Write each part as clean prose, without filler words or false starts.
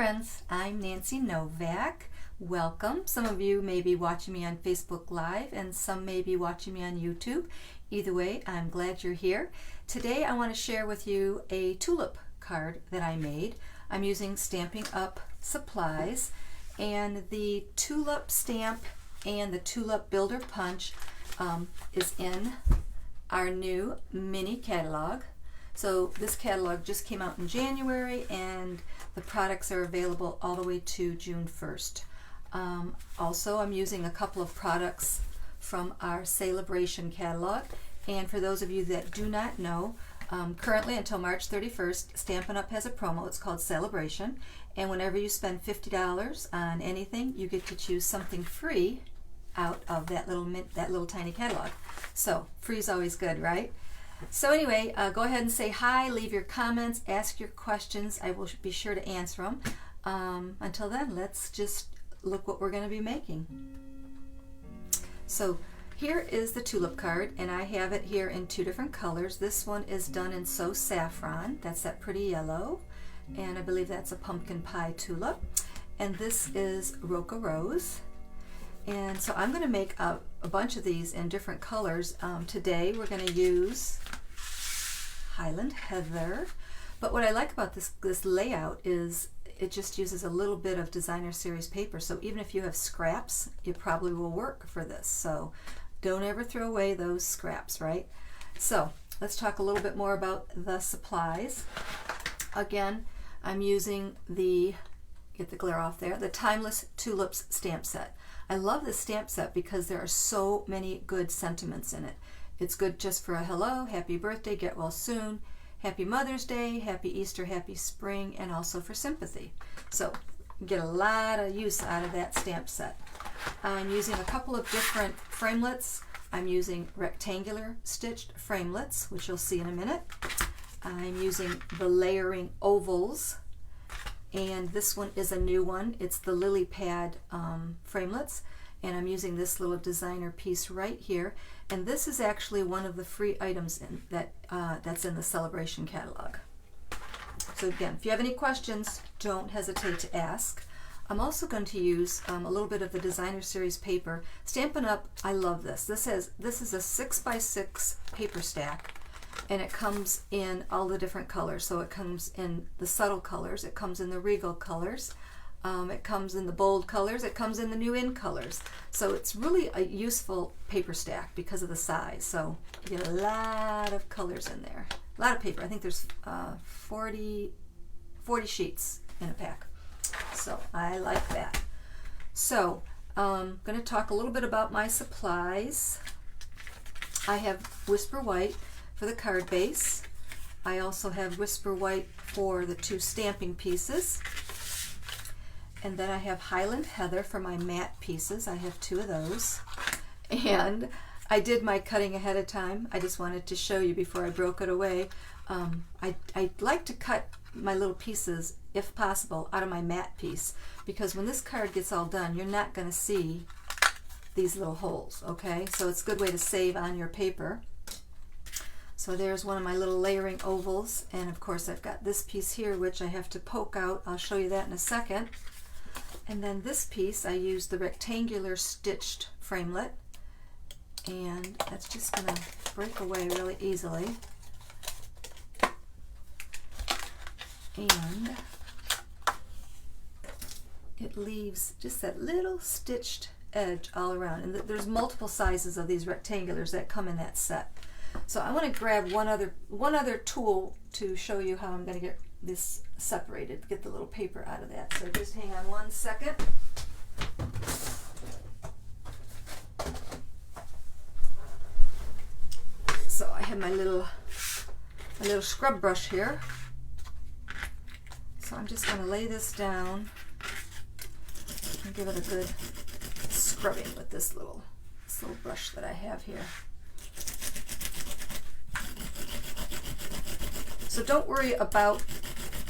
friends, I'm Nancy Novak. Welcome. Some of you may be watching me on Facebook Live and some may be watching me on YouTube. Either way, I'm glad you're here. Today I want to share with you a tulip card that I made. I'm using Stampin Up supplies, and the tulip stamp and the tulip builder punch is in our new mini catalog. So this catalog just came out in January, and the products are available all the way to June 1st. Also, I'm using a couple of products from our Celebration catalog. And for those of you that do not know, currently until March 31st, Stampin' Up! Has a promo. It's called Celebration. And whenever you spend $50 on anything, you get to choose something free out of that little tiny catalog. So free is always good, right? So anyway, go ahead and say hi, leave your comments, ask your questions. I will be sure to answer them. Until then, let's just look what we're going to be making. So here is the tulip card, and I have it here in two different colors. This one is done in So Saffron. That's that pretty yellow, and I believe that's a pumpkin pie tulip. And this is Roca Rose. And so I'm going to make a bunch of these in different colors. Today we're going to use Highland Heather. But what I like about this layout is it just uses a little bit of designer series paper. So even if you have scraps, it probably will work for this. So don't ever throw away those scraps, right? So let's talk a little bit more about the supplies. Again, I'm using get the glare off there, the Timeless Tulips stamp set. I love this stamp set because there are so many good sentiments in it. It's good just for a hello, happy birthday, get well soon, happy Mother's Day, happy Easter, happy spring, and also for sympathy. So you get a lot of use out of that stamp set. I'm using a couple of different framelits. I'm using rectangular stitched framelits, which you'll see in a minute. I'm using the layering ovals, and this one is a new one. It's the lily pad framelits, and I'm using this little designer piece right here. And this is actually one of the free items that's in the Celebration catalog. So again, if you have any questions, don't hesitate to ask. I'm also going to use a little bit of the designer series paper. Stampin' Up! I love this. This is a 6x6 paper stack. And it comes in all the different colors. So it comes in the subtle colors, it comes in the regal colors, it comes in the bold colors, it comes in the new in colors. So it's really a useful paper stack because of the size. So you get a lot of colors in there. A lot of paper. I think there's 40 sheets in a pack. So I like that. So I'm going to talk a little bit about my supplies. I have Whisper White for the card base. I also have Whisper White for the two stamping pieces. And then I have Highland Heather for my matte pieces. I have two of those. And I did my cutting ahead of time. I just wanted to show you before I broke it away. I like to cut my little pieces, if possible, out of my matte piece, because when this card gets all done, you're not going to see these little holes, okay? So it's a good way to save on your paper. So there's one of my little layering ovals, and of course I've got this piece here which I have to poke out. I'll show you that in a second. And then this piece I used the rectangular stitched framelit, and that's just going to break away really easily. And it leaves just that little stitched edge all around. And there's multiple sizes of these rectangulars that come in that set. So I want to grab one other tool to show you how I'm going to get this separated, get the little paper out of that. So just hang on one second. So I have my little scrub brush here. So I'm just going to lay this down and give it a good scrubbing with this little brush that I have here. So don't worry about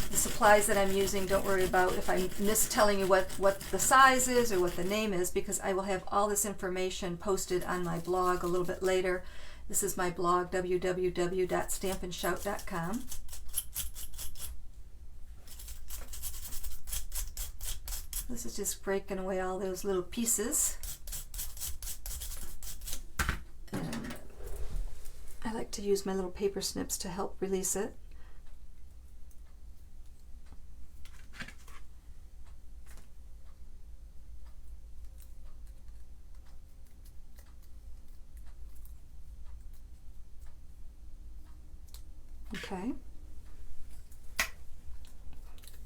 the supplies that I'm using. Don't worry about if I'm telling you what the size is or what the name is, because I will have all this information posted on my blog a little bit later. This is my blog, www.stampandshout.com. This is just breaking away all those little pieces. And I like to use my little paper snips to help release it. Okay.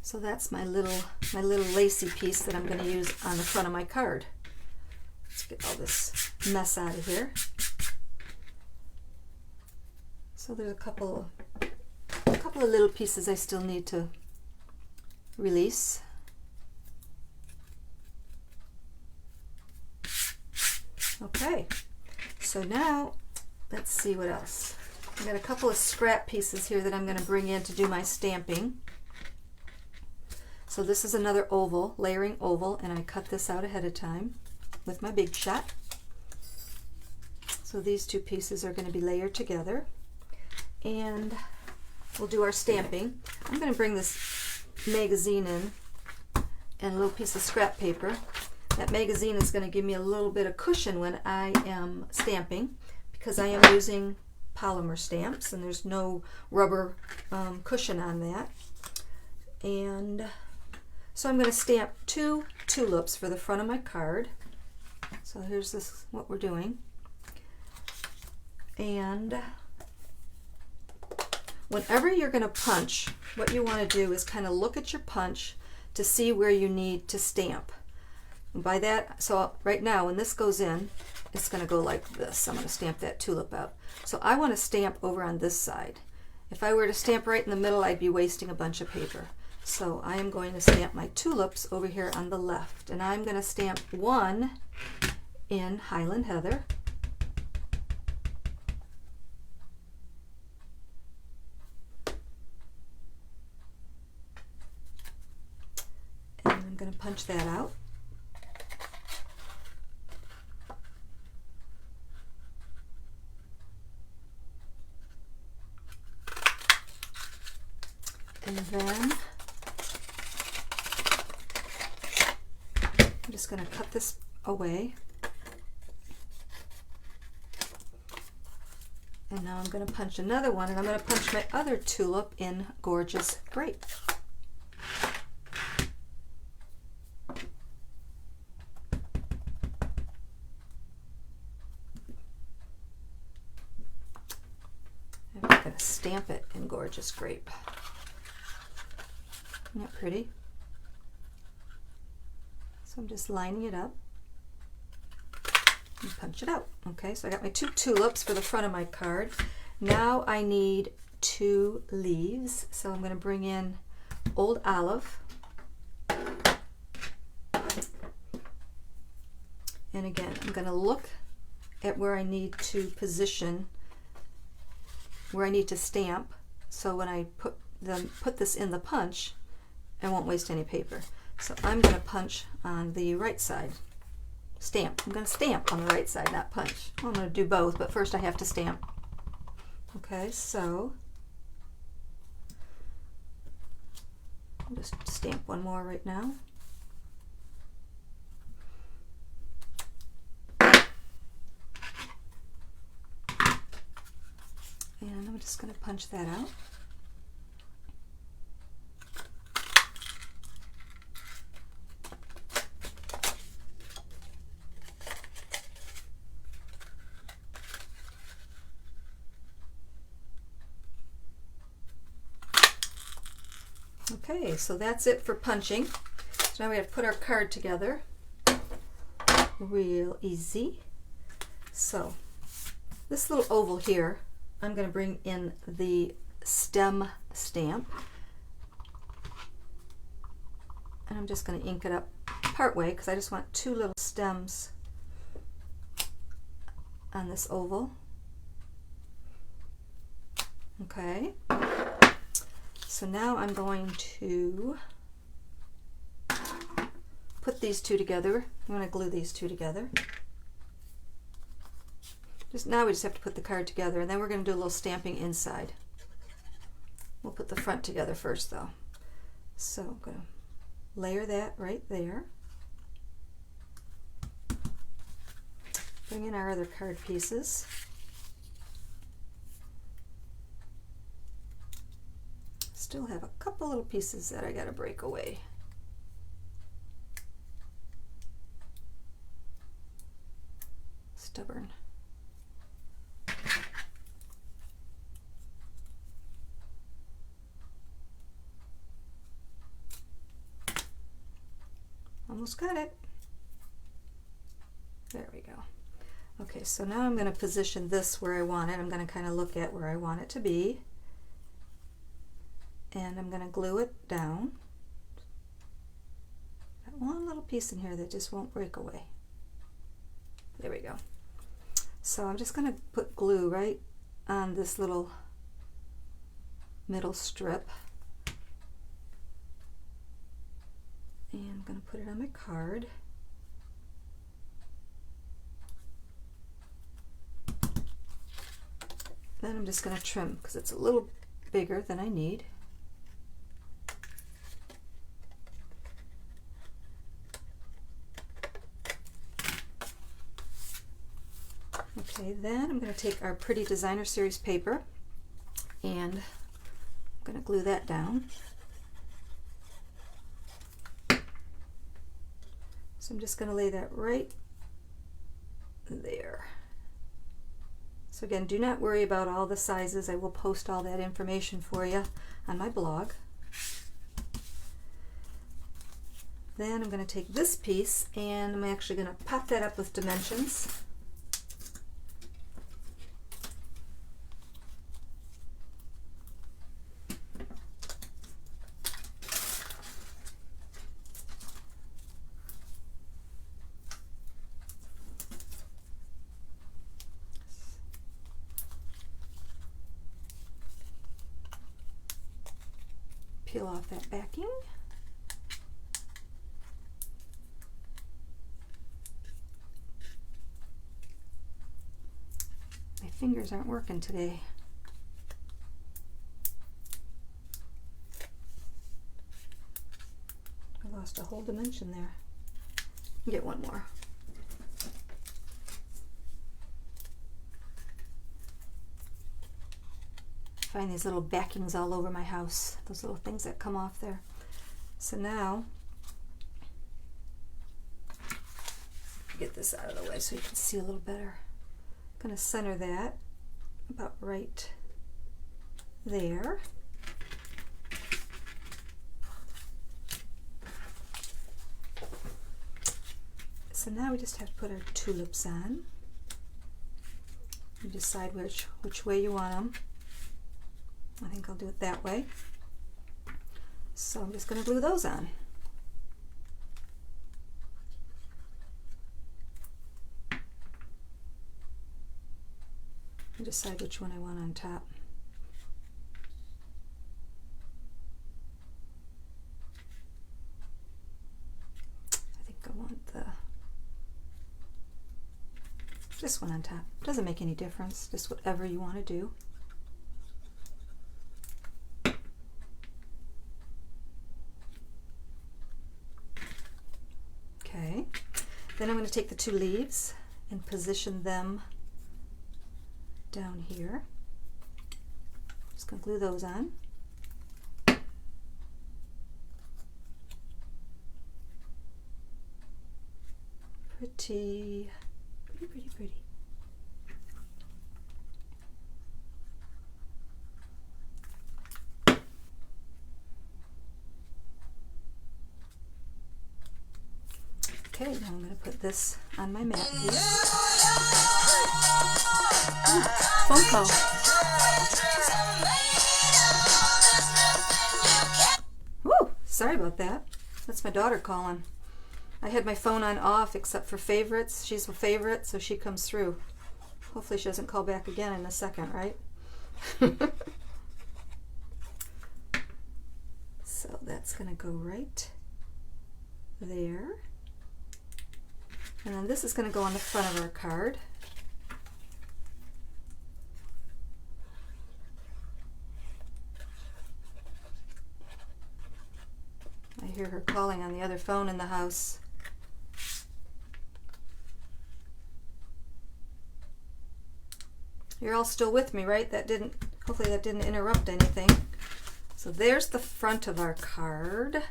So that's my little lacy piece that I'm going to use on the front of my card. Let's get all this mess out of here. So there's a couple of little pieces I still need to release. Okay, so now let's see what else. I've got a couple of scrap pieces here that I'm going to bring in to do my stamping. So this is another oval, layering oval, and I cut this out ahead of time with my Big Shot. So these two pieces are going to be layered together, and we'll do our stamping. I'm going to bring this magazine in and a little piece of scrap paper. That magazine is going to give me a little bit of cushion when I am stamping, because I am using polymer stamps and there's no rubber cushion on that. And so I'm going to stamp 2 tulips for the front of my card. So here's what we're doing. And whenever you're going to punch, what you want to do is kind of look at your punch to see where you need to stamp. And by that, so right now when this goes in, it's going to go like this. I'm going to stamp that tulip out. So I want to stamp over on this side. If I were to stamp right in the middle, I'd be wasting a bunch of paper. So I am going to stamp my tulips over here on the left, and I'm going to stamp 1 in Highland Heather. And I'm going to punch that out. And then I'm just going to cut this away. And now I'm going to punch another one, and I'm going to punch my other tulip in Gorgeous Grape. And I'm going to stamp it in Gorgeous Grape. Isn't that pretty? So I'm just lining it up and punch it out. Okay, so I got my 2 tulips for the front of my card. Now I need 2 leaves. So I'm going to bring in Old Olive. And again, I'm going to look at where I need to position, where I need to stamp. So when I put this in the punch, I won't waste any paper. So I'm going to punch on the right side. Stamp. I'm going to stamp on the right side, not punch. Well, I'm going to do both, but first I have to stamp. Okay, so I'll just stamp one more right now. And I'm just going to punch that out. Okay, so that's it for punching. So now we have to put our card together. Real easy. So this little oval here, I'm going to bring in the stem stamp. And I'm just going to ink it up part way because I just want 2 little stems on this oval. Okay. So now I'm going to put these 2 together. I'm going to glue these 2 together. Now we just have to put the card together, and then we're going to do a little stamping inside. We'll put the front together first though. So I'm going to layer that right there. Bring in our other card pieces. Still have a couple little pieces that I gotta break away. Stubborn. Almost got it. There we go. Okay, so now I'm going to position this where I want it. I'm going to kind of look at where I want it to be. And I'm going to glue it down. Got one little piece in here that just won't break away. There we go. So I'm just going to put glue right on this little middle strip. And I'm going to put it on my card. Then I'm just going to trim because it's a little bigger than I need. Okay, then I'm going to take our Pretty Designer Series paper and I'm going to glue that down. So I'm just going to lay that right there. So again, do not worry about all the sizes. I will post all that information for you on my blog. Then I'm going to take this piece and I'm actually going to pop that up with dimensions. Peel off that backing. My fingers aren't working today. I lost a whole dimension there. Get one more. Find these little backings all over my house, those little things that come off there. So now, get this out of the way so you can see a little better. I'm going to center that about right there. So now we just have to put our tulips on. You decide which way you want them. I think I'll do it that way. So I'm just going to glue those on. And decide which one I want on top. I think I want this one on top. Doesn't make any difference, just whatever you want to do. Okay, then I'm going to take the two leaves and position them down here. Just going to glue those on. Pretty, pretty, pretty, pretty. Okay, now I'm going to put this on my mat here. Ooh, phone call. Woo, sorry about that. That's my daughter calling. I had my phone on off except for favorites. She's a favorite, so she comes through. Hopefully she doesn't call back again in a second, right? So that's going to go right there. And then this is going to go on the front of our card. I hear her calling on the other phone in the house. You're all still with me, right? Hopefully that didn't interrupt anything. So there's the front of our card.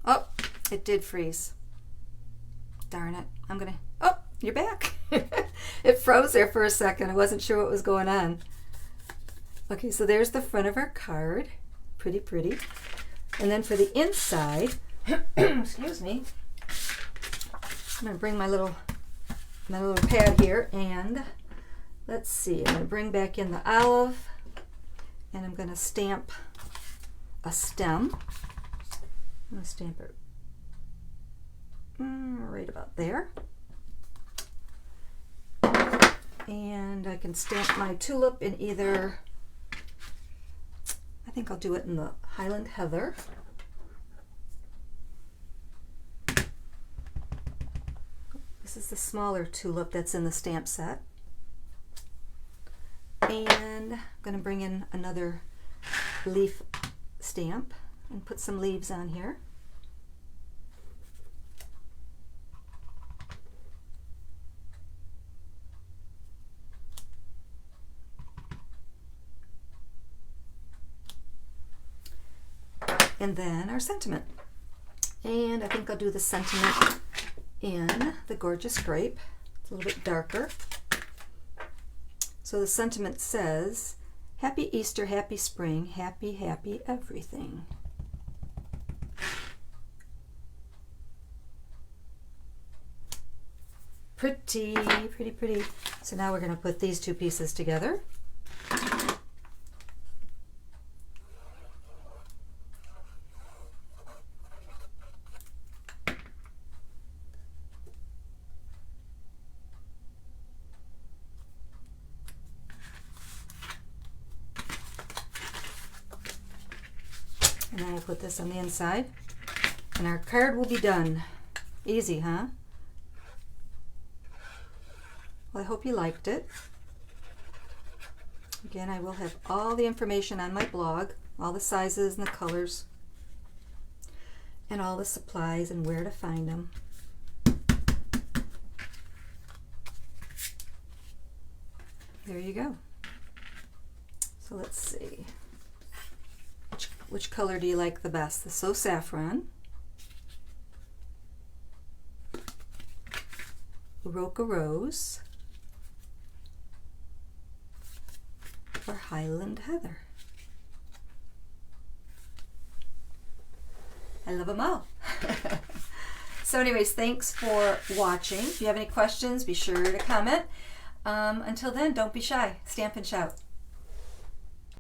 Oh, it did freeze. Darn it. Oh, you're back. It froze there for a second. I wasn't sure what was going on. Okay, so there's the front of our card. Pretty, pretty. And then for the inside, excuse me, I'm going to bring my little pad here, and let's see, I'm going to bring back in the olive, and I'm going to stamp a stem. I'm going to stamp it right about there. And I can stamp my tulip in either, I think I'll do it in the Highland Heather. This is the smaller tulip that's in the stamp set. And I'm going to bring in another leaf stamp and put some leaves on here. And then our sentiment. And I think I'll do the sentiment in the Gorgeous Grape. It's a little bit darker. So the sentiment says, Happy Easter, happy spring, happy, happy everything. Pretty, pretty, pretty. So now we're going to put these two pieces together. And then we'll put this on the inside. And our card will be done. Easy, huh? Well, I hope you liked it. Again, I will have all the information on my blog, all the sizes and the colors, and all the supplies and where to find them. There you go. So let's see. Which color do you like the best? The So Saffron, Roca Rose, or Highland Heather? I love them all. So anyways, thanks for watching. If you have any questions, be sure to comment. Until then, don't be shy. Stamp and shout.